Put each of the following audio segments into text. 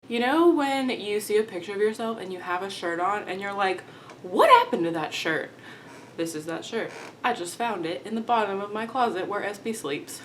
You know when you see a picture of yourself and you have a shirt on and you're like, what happened to that shirt? This is that shirt. I just found it in the bottom of my closet where SB sleeps.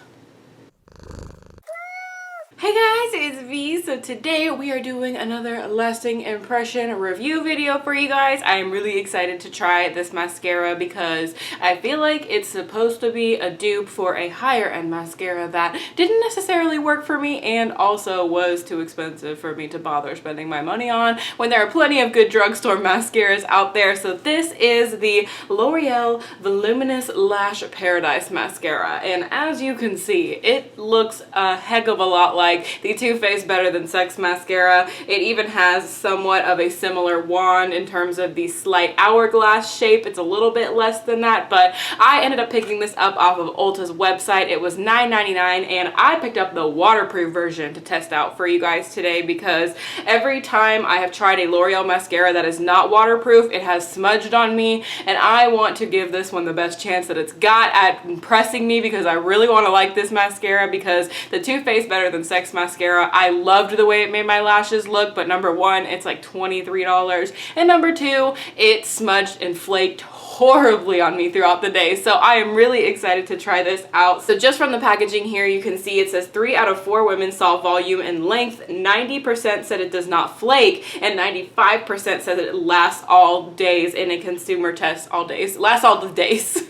Hey guys, it's V. So today we are doing another lasting impression review video for you guys. I am really excited to try this mascara because I feel like it's supposed to be a dupe for a higher end mascara that didn't necessarily work for me and also was too expensive for me to bother spending my money on when there are plenty of good drugstore mascaras out there. So this is the L'Oreal Voluminous Lash Paradise Mascara, and as you can see, it looks a heck of a lot like the Too Faced Better Than Sex mascara. It even has somewhat of a similar wand in terms of the slight hourglass shape. It's a little bit less than that, but I ended up picking this up off of Ulta's website. It was $9.99, and I picked up the waterproof version to test out for you guys today because every time I have tried a L'Oreal mascara that is not waterproof, it has smudged on me, and I want to give this one the best chance that it's got at impressing me because I really want to like this mascara because the Too Faced Better Than Sex mascara, I loved the way it made my lashes look, but number one, it's like $23, and number two, it smudged and flaked horribly on me throughout the day. So I am really excited to try this out. So just from the packaging here, you can see it says 3 out of 4 women saw volume and length, 90% said it does not flake, and 95% says it lasts all days in a consumer test. All days, lasts all the days.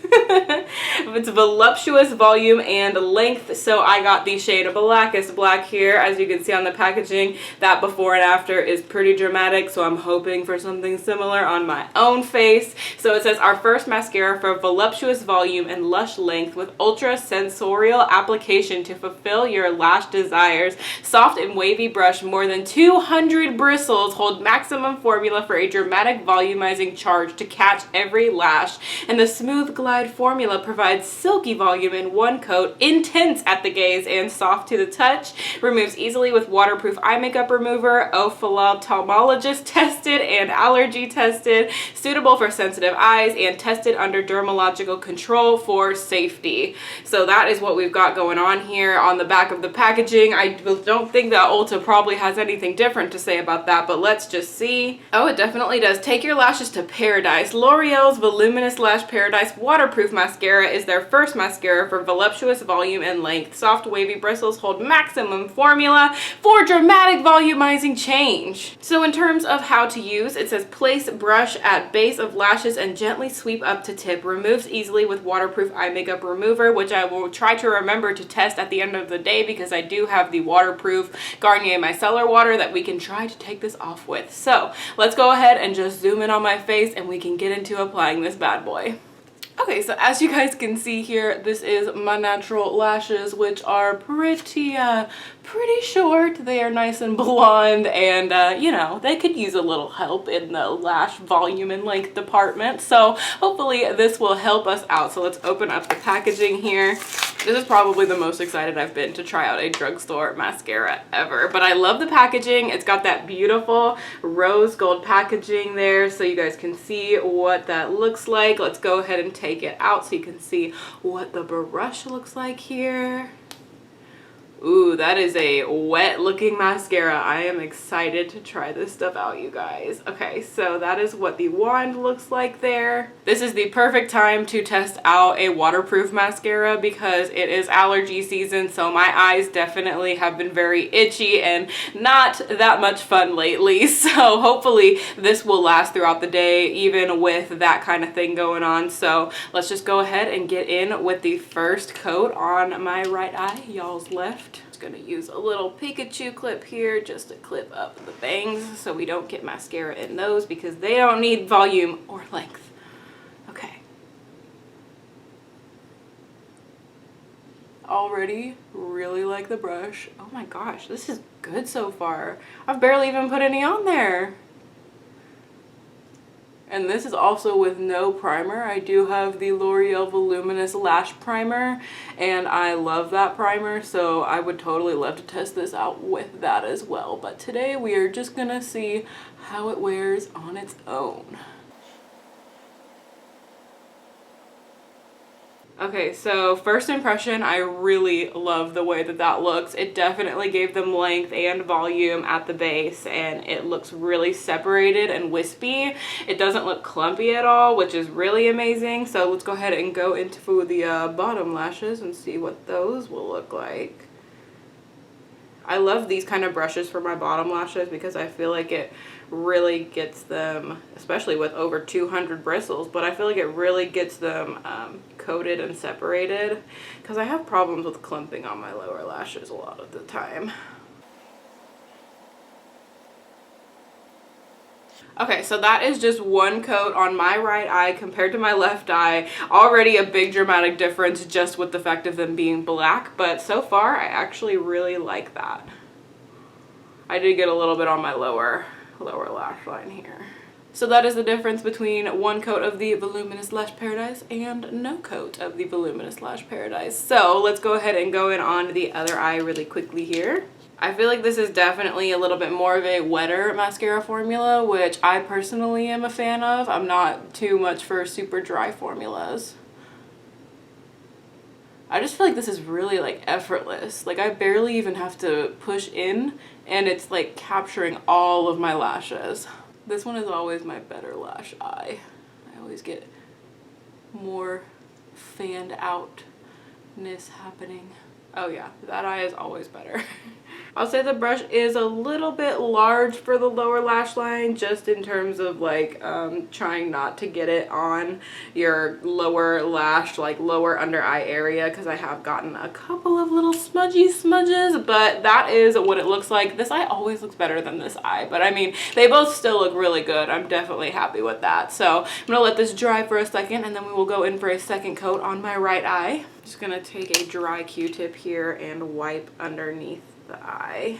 It's voluptuous volume and length, so I got the shade of blackest black here. As you can see on the packaging, that before and after is pretty dramatic, so I'm hoping for something similar on my own face. So it says our first mascara for voluptuous volume and lush length with ultra sensorial application to fulfill your lash desires. Soft and wavy brush, more than 200 bristles hold maximum formula for a dramatic volumizing charge to catch every lash, and the smooth glide formula provides silky volume in one coat, intense at the gaze and soft to the touch, removes easily with waterproof eye makeup remover, ophthalmologist tested and allergy tested, suitable for sensitive eyes, and tested under dermatological control for safety. So that is what we've got going on here on the back of the packaging. I don't think that Ulta probably has anything different to say about that, but let's just see. Oh, it definitely does. Take your lashes to paradise. L'Oreal's Voluminous Lash Paradise Waterproof Mascara is their first mascara for voluptuous volume and length. Soft wavy bristles hold maximum formula for dramatic volumizing change. So in terms of how to use, it says place brush at base of lashes and gently sweep up to tip. Removes easily with waterproof eye makeup remover, which I will try to remember to test at the end of the day because I do have the waterproof Garnier Micellar Water that we can try to take this off with. So let's go ahead and just zoom in on my face and we can get into applying this bad boy. Okay, so as you guys can see here, this is my natural lashes, which are pretty short. They are nice and blonde, and you know, they could use a little help in the lash volume and length department. So hopefully this will help us out. So let's open up the packaging here. This is probably the most excited I've been to try out a drugstore mascara ever, but I love the packaging. It's got that beautiful rose gold packaging there, so you guys can see what that looks like. Let's go ahead and take it out so you can see what the brush looks like here. Ooh, that is a wet looking mascara. I am excited to try this stuff out, you guys. Okay, so that is what the wand looks like there. This is the perfect time to test out a waterproof mascara because it is allergy season, so my eyes definitely have been very itchy and not that much fun lately. So hopefully this will last throughout the day, even with that kind of thing going on. So let's just go ahead and get in with the first coat on my right eye, y'all's left. Just gonna use a little Pikachu clip here just to clip up the bangs so we don't get mascara in those because they don't need volume or length. Okay. Already really like the brush. Oh my gosh, this is good so far. I've barely even put any on there. And this is also with no primer. I do have the L'Oreal Voluminous Lash Primer, and I love that primer, so I would totally love to test this out with that as well. But today we are just gonna see how it wears on its own. Okay, so first impression, I really love the way that that looks. It definitely gave them length and volume at the base, and it looks really separated and wispy. It doesn't look clumpy at all, which is really amazing. So let's go ahead and go into the bottom lashes and see what those will look like. I love these kind of brushes for my bottom lashes because I feel like it really gets them, especially with over 200 bristles, but I feel like it really gets them coated and separated because I have problems with clumping on my lower lashes a lot of the time. Okay, so that is just one coat on my right eye compared to my left eye. Already a big dramatic difference just with the fact of them being black, but so far I actually really like that. I did get a little bit on my lower lash line here. So that is the difference between one coat of the Voluminous Lash Paradise and no coat of the Voluminous Lash Paradise. So let's go ahead and go in on the other eye really quickly here. I feel like this is definitely a little bit more of a wetter mascara formula, which I personally am a fan of. I'm not too much for super dry formulas. I just feel like this is really like effortless. Like I barely even have to push in and it's like capturing all of my lashes. This one is always my better lash eye. I always get more fanned outness happening. Oh yeah, that eye is always better. I'll say the brush is a little bit large for the lower lash line, just in terms of like trying not to get it on your lower lash, like lower under eye area, because I have gotten a couple of little smudgy smudges, but that is what it looks like. This eye always looks better than this eye, but I mean, they both still look really good. I'm definitely happy with that. So I'm gonna let this dry for a second and then we will go in for a second coat on my right eye. Just gonna take a dry Q-tip here and wipe underneath the eye.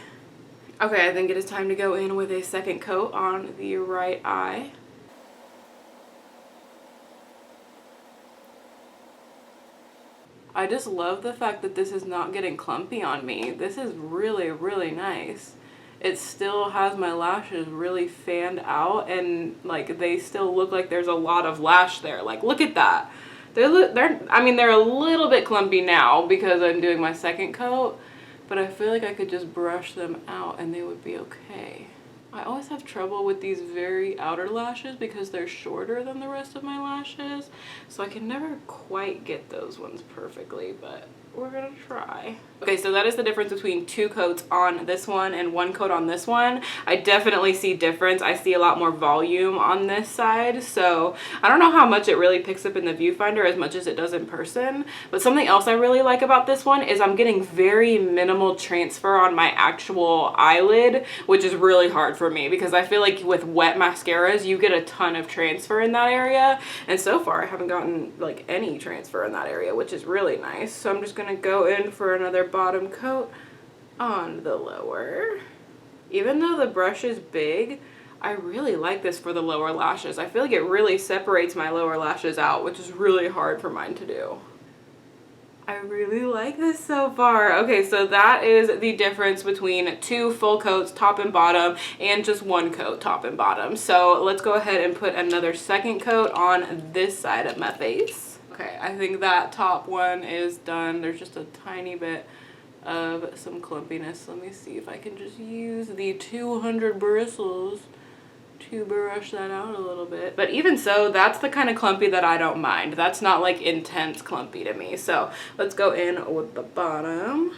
Okay, I think it is time to go in with a second coat on the right eye. I just love the fact that this is not getting clumpy on me. This is really, really nice. It still has my lashes really fanned out and like they still look like there's a lot of lash there. Like look at that. I mean, they're a little bit clumpy now because I'm doing my second coat, but I feel like I could just brush them out and they would be okay. I always have trouble with these very outer lashes because they're shorter than the rest of my lashes, so I can never quite get those ones perfectly, but we're gonna try. Okay, so that is the difference between two coats on this one and one coat on this one. I definitely see difference. I see a lot more volume on this side, so I don't know how much it really picks up in the viewfinder as much as it does in person, but something else I really like about this one is I'm getting very minimal transfer on my actual eyelid, which is really hard for me because I feel like with wet mascaras you get a ton of transfer in that area, and so far I haven't gotten like any transfer in that area, which is really nice. So I'm just gonna go in for another bottom coat on the lower. Even though the brush is big, I really like this for the lower lashes. I feel like it really separates my lower lashes out, which is really hard for mine to do. I really like this so far. Okay, so that is the difference between two full coats, top and bottom, and just one coat, top and bottom. So let's go ahead and put another second coat on this side of my face. Okay, I think that top one is done. There's just a tiny bit of some clumpiness. Let me see if I can just use the 200 bristles to brush that out a little bit. But even so, that's the kind of clumpy that I don't mind. That's not like intense clumpy to me. So let's go in with the bottom.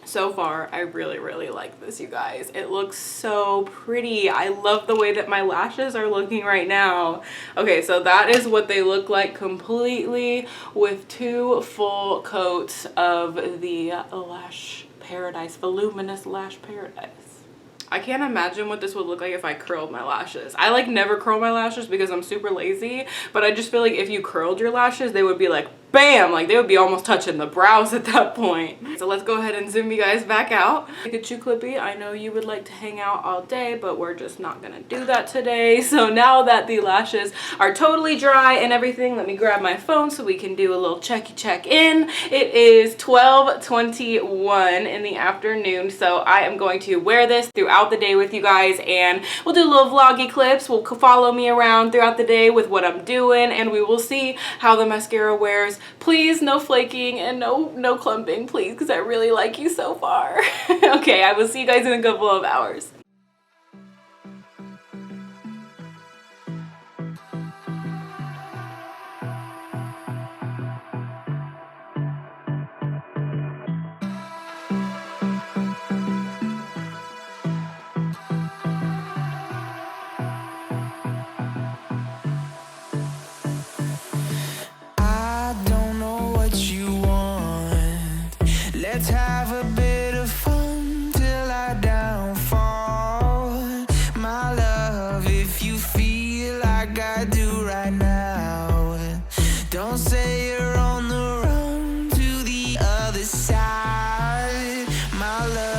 So far, I really, really like this, you guys. It looks so pretty. I love the way that my lashes are looking right now. Okay, so that is what they look like completely with two full coats of the Lash Paradise, Voluminous Lash Paradise. I can't imagine what this would look like if I curled my lashes. I like never curl my lashes because I'm super lazy, but I just feel like if you curled your lashes, they would be like bam, like they would be almost touching the brows at that point. So let's go ahead and zoom you guys back out. Look at you, Clippy. I know you would like to hang out all day, but we're just not gonna do that today. So now that the lashes are totally dry and everything, let me grab my phone so we can do a little check in. It is 12:21 in the afternoon, so I am going to wear this throughout the day with you guys, and we'll do little vloggy clips. We'll follow me around throughout the day with what I'm doing, and we will see how the mascara wears Please, no flaking and no clumping, please, because I really like you so far. Okay, I will see you guys in a couple of hours. Let's have a bit of fun till I downfall. My love, if you feel like I do right now, don't say you're on the run to the other side, my love.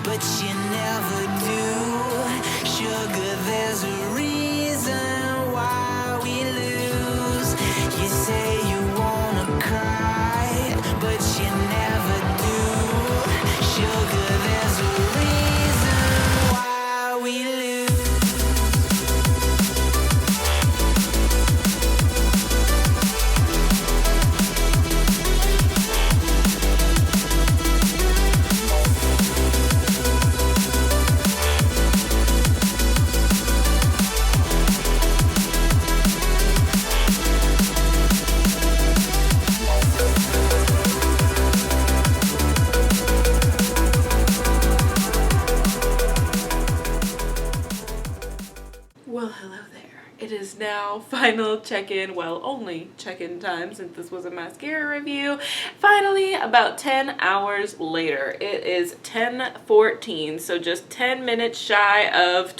But you never do. Sugar, there's a reason why we lose. You say you wanna cry, but you never do. Sugar, there's a reason why we lose. Well, hello there. It is now final check-in, well, only check-in time since this was a mascara review. Finally, about 10 hours later. It is 10:14, so just 10 minutes shy of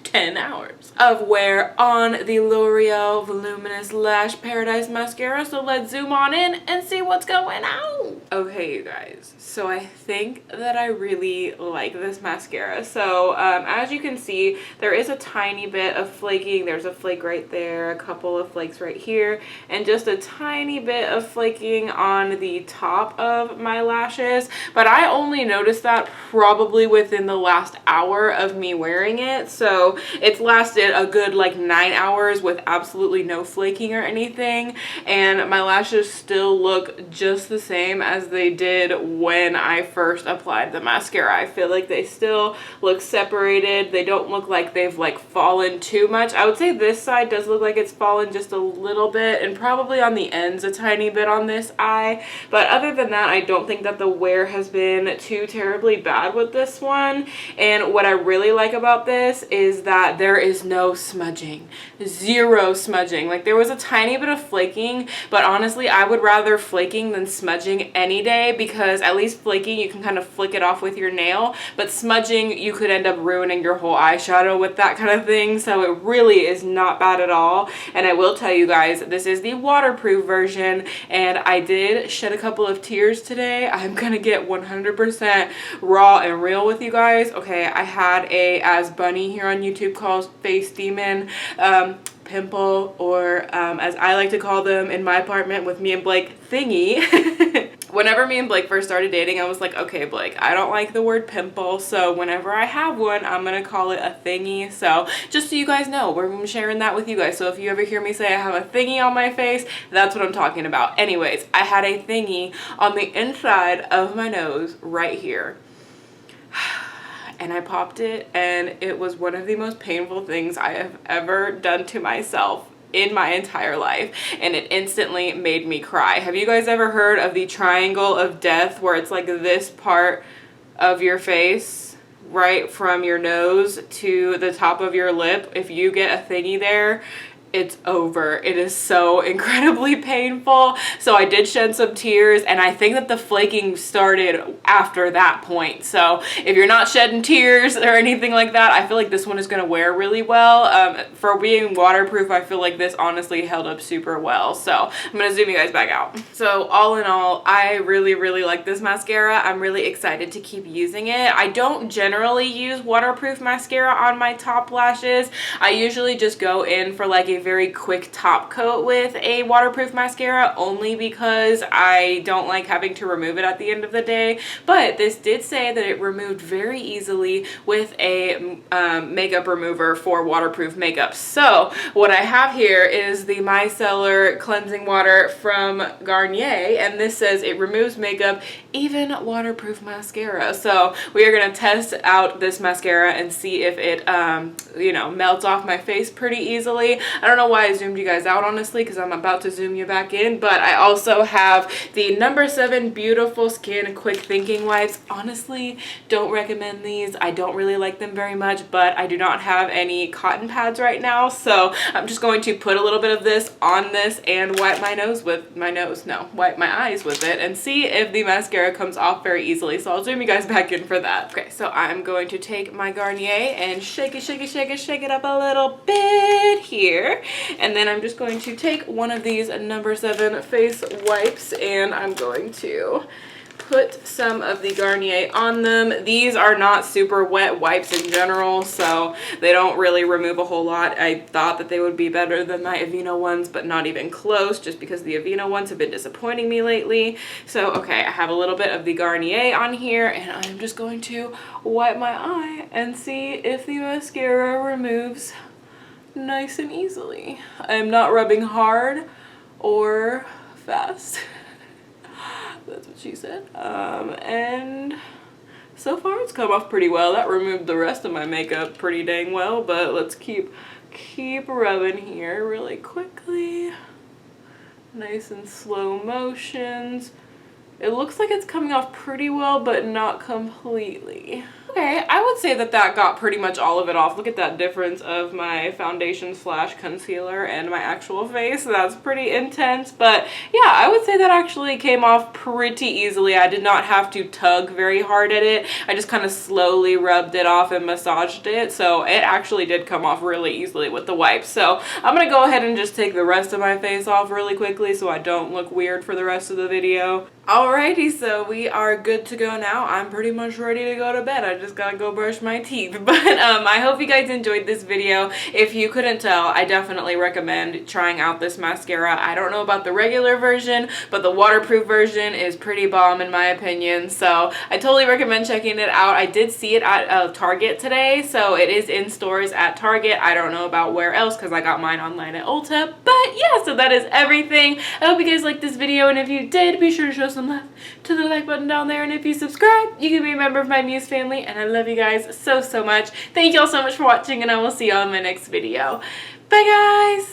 10 hours of wear on the L'Oreal Voluminous Lash Paradise Mascara. So let's zoom on in and see what's going on. Okay, you guys. So I think that I really like this mascara. So as you can see, there is a tiny bit of flaking. There's a flake right there, a couple of flakes right here, and just a tiny bit of flaking on the top of my lashes. But I only noticed that probably within the last hour of me wearing it. So it's lasted a good like 9 hours with absolutely no flaking or anything. And my lashes still look just the same as they did when I first applied the mascara. I feel like they still look separated. They don't look like they've like fallen too much. I would say this side does look like it's fallen just a little bit, and probably on the ends a tiny bit on this eye. But other than that, I don't think that the wear has been too terribly bad with this one. And what I really like about this is that there is no smudging. Zero smudging. Like there was a tiny bit of flaking, but honestly I would rather flaking than smudging any day, because at least flaking you can kind of flick it off with your nail, but smudging you could end up ruining your whole eyeshadow with that kind of thing. So it really is not bad at all. And I will tell you guys, this is the waterproof version, and I did shed a couple of tears today. I'm gonna get 100% raw and real with you guys. Okay, I had a, as Bunny here on YouTube calls, face demon, pimple, or as I like to call them in my apartment with me and Blake, thingy. Whenever me and Blake first started dating, I was like, okay, Blake, I don't like the word pimple, so whenever I have one, I'm gonna call it a thingy. So just so you guys know, we're sharing that with you guys. So if you ever hear me say I have a thingy on my face, that's what I'm talking about. Anyways, I had a thingy on the inside of my nose right here. And I popped it, and it was one of the most painful things I have ever done to myself in my entire life, and it instantly made me cry. Have you guys ever heard of the triangle of death, where it's like this part of your face right from your nose to the top of your lip? If you get a thingy there, it's over. It is so incredibly painful. So I did shed some tears, and I think that the flaking started after that point. So if you're not shedding tears or anything like that, I feel like this one is going to wear really well. For being waterproof, I feel like this honestly held up super well. So I'm going to zoom you guys back out. So all in all, I really like this mascara. I'm really excited to keep using it. I don't generally use waterproof mascara on my top lashes. I usually just go in for like a very quick top coat with a waterproof mascara, only because I don't like having to remove it at the end of the day. But this did say that it removed very easily with a makeup remover for waterproof makeup. So what I have here is the micellar cleansing water from Garnier, and this says it removes makeup, even waterproof mascara. So we are going to test out this mascara and see if it you know, melts off my face pretty easily. I don't know why I zoomed you guys out, honestly, because I'm about to zoom you back in. But I also have the No. 7 Beautiful Skin Quick Thinking Wipes. Honestly, don't recommend these. I don't really like them very much, but I do not have any cotton pads right now, so I'm just going to put a little bit of this on this and wipe my nose with wipe my eyes with it and see if the mascara comes off very easily. So I'll zoom you guys back in for that. Okay, so I'm going to take my Garnier and shake it up a little bit here, and then I'm just going to take one of these No. 7 face wipes, and I'm going to put some of the Garnier on them. These are not super wet wipes in general, so they don't really remove a whole lot. I thought that they would be better than my Aveeno ones, but not even close, just because the Aveeno ones have been disappointing me lately. So okay, I have a little bit of the Garnier on here, and I'm just going to wipe my eye and see if the mascara removes nice and easily. I'm not rubbing hard or fast. That's what she said. And so far it's come off pretty well. That removed the rest of my makeup pretty dang well, but let's keep rubbing here really quickly. Nice and slow motions. It looks like it's coming off pretty well, but not completely. Okay, I would say that that got pretty much all of it off. Look at that difference of my foundation / concealer and my actual face. That's pretty intense, but yeah, I would say that actually came off pretty easily. I did not have to tug very hard at it. I just kind of slowly rubbed it off and massaged it, so it actually did come off really easily with the wipes. So I'm gonna go ahead and just take the rest of my face off really quickly so I don't look weird for the rest of the video. Alrighty, so we are good to go now. I'm pretty much ready to go to bed. I just gotta go brush my teeth. But I hope you guys enjoyed this video. If you couldn't tell, I definitely recommend trying out this mascara. I don't know about the regular version, but the waterproof version is pretty bomb in my opinion. So I totally recommend checking it out. I did see it at Target today, so it is in stores at Target. I don't know about where else because I got mine online at Ulta. But yeah, so that is everything. I hope you guys liked this video, and if you did, be sure to show some love to the like button down there, and if you subscribe, you can be a member of my Muse family, and I love you guys so much. Thank you all so much for watching, and I will see you all in my next video. Bye guys!